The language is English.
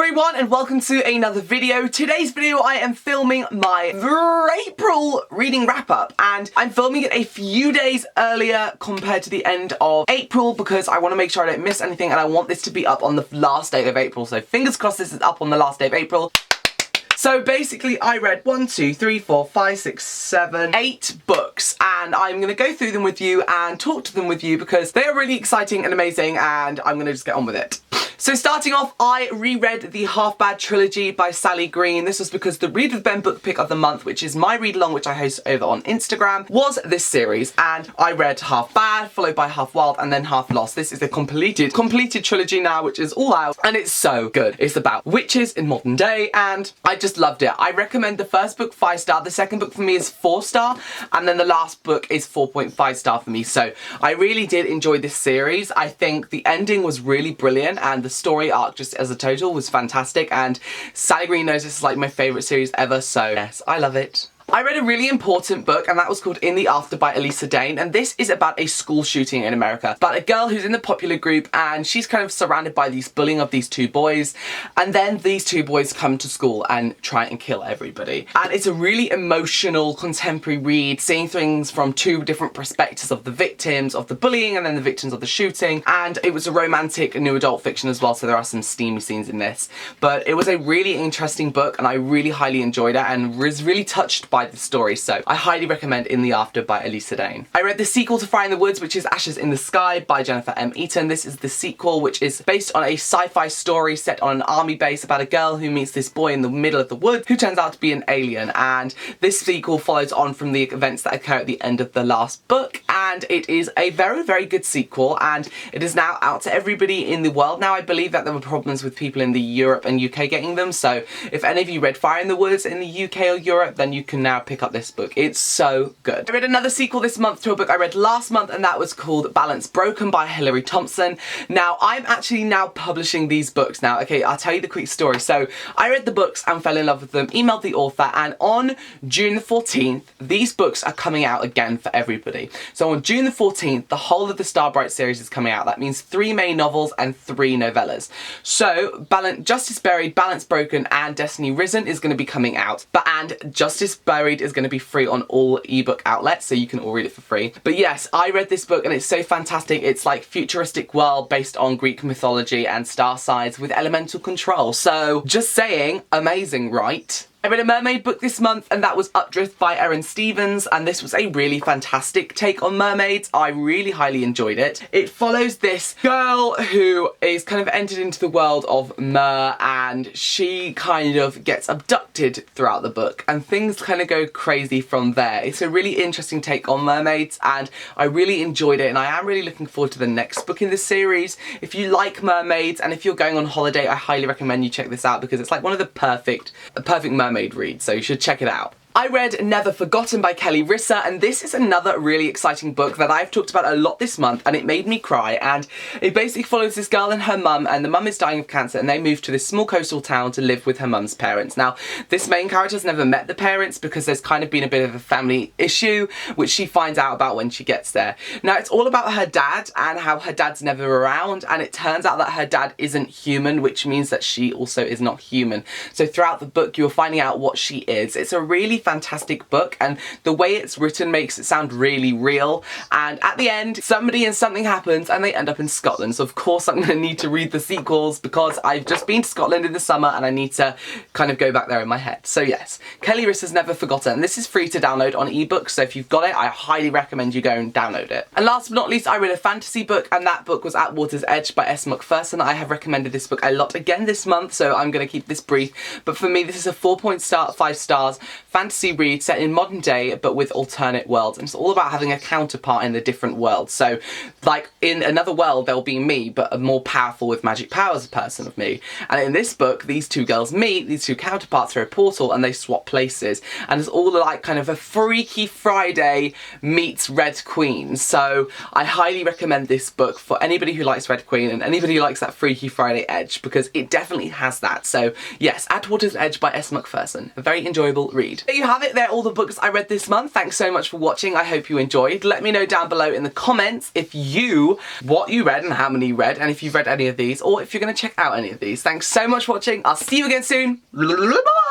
everyone and welcome to another video. Today's video I am filming my April reading wrap up, and I'm filming it a few days earlier compared to the end of April because I want to make sure I don't miss anything and I want this to be up on the last day of April. So fingers crossed this is up on the last day of April. So basically I read 1, 2, 3, 4, 5, 6, 7, 8 books, and I'm going to go through them with you and talk to them with you because they are really exciting and amazing, and I'm going to just get on with it. So starting off, I reread the Half Bad trilogy by Sally Green. This was because the Read with Ben book pick of the month, which is my read along, which I host over on Instagram, was this series, and I read Half Bad, followed by Half Wild, and then Half Lost. This is a completed trilogy now, which is all out, and it's so good. It's about witches in modern day, and I just loved it. I recommend the first book 5-star, the second book for me is 4-star, and then the last book is 4.5-star for me. So I really did enjoy this series. I think the ending was really brilliant, and the story arc just as a total was fantastic, and Sally Green knows this is like my favourite series ever, so yes, I love it. I read a really important book, and that was called In the After by Elisa Dane, and this is about a school shooting in America, about a girl who's in the popular group and she's kind of surrounded by these bullying of these 2 boys, and then these 2 boys come to school and try and kill everybody. And it's a really emotional contemporary read, seeing things from 2 different perspectives of the victims of the bullying and then the victims of the shooting, and it was a romantic new adult fiction as well, so there are some steamy scenes in this. But it was a really interesting book and I really highly enjoyed it and was really touched by the story, so I highly recommend In the After by Elisa Dane. I read the sequel to Fire in the Woods, which is Ashes in the Sky by Jennifer M. Eaton. This is the sequel, which is based on a sci-fi story set on an army base about a girl who meets this boy in the middle of the woods who turns out to be an alien, and this sequel follows on from the events that occur at the end of the last book, and it is a very, very good sequel, and it is now out to everybody in the world now. I believe that there were problems with people in the Europe and UK getting them, so if any of you read Fire in the Woods in the UK or Europe, then you can now pick up this book. It's so good. I read another sequel this month to a book I read last month, and that was called Balance Broken by Hilary Thompson. Now, I'm actually now publishing these books now. Okay, I'll tell you the quick story. So, I read the books and fell in love with them, emailed the author, and on June the 14th, these books are coming out again for everybody. So on June the 14th, the whole of the Starbright series is coming out. That means 3 main novels and 3 novellas. So, Justice Buried, Balance Broken, and Destiny Risen is going to be coming out. And Justice Buried is going to be free on all ebook outlets, so you can all read it for free. But yes, I read this book and it's so fantastic. It's like futuristic world based on Greek mythology and star signs with elemental control. So just saying, amazing, right? I read a mermaid book this month, and that was Updrift by Erin Stevens, and this was a really fantastic take on mermaids. I really highly enjoyed it. It follows this girl who is kind of entered into the world of mer, and she kind of gets abducted throughout the book, and things kind of go crazy from there. It's a really interesting take on mermaids, and I really enjoyed it, and I am really looking forward to the next book in this series. If you like mermaids, and if you're going on holiday, I highly recommend you check this out because it's like one of the perfect mermaid read, so you should check it out. I read Never Forgotten by Kelly Risser, and this is another really exciting book that I've talked about a lot this month, and it made me cry. And it basically follows this girl and her mum, and the mum is dying of cancer, and they move to this small coastal town to live with her mum's parents. Now, this main character has never met the parents because there's kind of been a bit of a family issue, which she finds out about when she gets there. Now, it's all about her dad and how her dad's never around, and it turns out that her dad isn't human, which means that she also is not human. So throughout the book, you're finding out what she is. It's a really fantastic book, and the way it's written makes it sound really real, and at the end somebody and something happens and they end up in Scotland. So of course I'm going to need to read the sequels because I've just been to Scotland in the summer and I need to kind of go back there in my head. So yes, Kelly Risser's Never Forgotten. This is free to download on ebook, so if you've got it, I highly recommend you go and download it. And last but not least, I read a fantasy book, and that book was At Water's Edge by S. Macpherson. I have recommended this book a lot again this month, so I'm going to keep this brief, but for me this is a 4.5 stars fantasy read set in modern day but with alternate worlds, and it's all about having a counterpart in the different worlds. So like in another world there will be me, but a more powerful with magic powers person of me, and in this book these 2 girls meet, these 2 counterparts through a portal, and they swap places, and it's all like kind of a Freaky Friday meets Red Queen. So I highly recommend this book for anybody who likes Red Queen and anybody who likes that Freaky Friday edge, because it definitely has that. So yes, At Water's Edge by S. Macpherson, a very enjoyable read. you have it. They're all the books I read this month. Thanks so much for watching. I hope you enjoyed. Let me know down below in the comments what you read and how many you read, and if you've read any of these, or if you're going to check out any of these. Thanks so much for watching. I'll see you again soon. Bye!